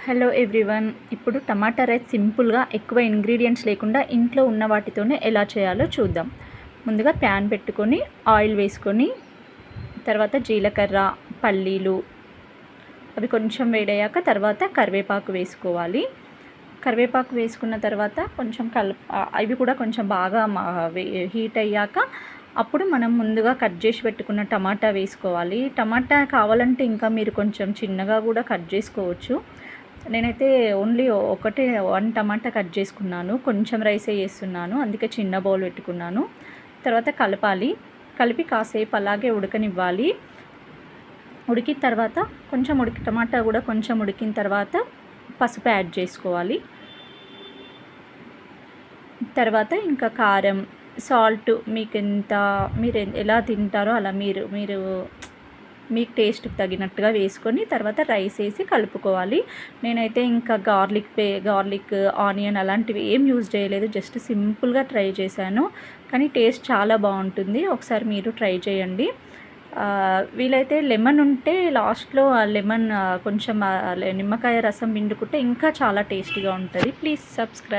Hello everyone. ఇప్పుడు టమాటా rice సింపుల్గా ఎక్కువ ఇంగ్రీడియంట్స్ లేకుండా ఇంట్లో ఉన్న వాటితోనే ఎలా చేయాలో చూద్దాం. ముందుగా ప్యాన్ పెట్టుకొని ఆయిల్ వేసుకొని తర్వాత జీలకర్ర, పల్లీలు అవి కొంచెం వేడయ్యాక తర్వాత కరివేపాకు వేసుకోవాలి. కరివేపాకు వేసుకున్న తర్వాత కొంచెం అవి కూడా కొంచెం బాగా హీట్ అయ్యాక అప్పుడు మనం ముందుగా కట్ చేసి పెట్టుకున్న టమాటా వేసుకోవాలి. టమాటా కావాలంటే ఇంకా మీరు కొంచెం చిన్నగా కూడా కట్ చేసుకోవచ్చు. నేనైతే ఓన్లీ ఒకటే 1 టమాటా కట్ చేసుకున్నాను. కొంచెం రైసే చేస్తున్నాను, అందుకే చిన్న బౌల్ పెట్టుకున్నాను. తర్వాత కలిపి కాసేపు అలాగే ఉడకనివ్వాలి. ఉడికిన తర్వాత టమాటా కూడా కొంచెం ఉడికిన తర్వాత పసుపు యాడ్ చేసుకోవాలి. తర్వాత ఇంకా కారం, సాల్ట్ మీరు ఎలా తింటారో అలా మీరు మీకు టేస్ట్కి తగినట్టుగా వేసుకొని తర్వాత రైస్ వేసి కలుపుకోవాలి. నేనైతే ఇంకా గార్లిక్, ఆనియన్ అలాంటివి ఏం యూజ్ చేయలేదు. జస్ట్ సింపుల్గా ట్రై చేశాను, కానీ టేస్ట్ చాలా బాగుంటుంది. ఒకసారి మీరు ట్రై చేయండి. వీలైతే లెమన్ ఉంటే లాస్ట్లో లెమన్ కొంచెం నిమ్మకాయ రసం పిండుకుంటే ఇంకా చాలా టేస్టీగా ఉంటుంది. Please subscribe.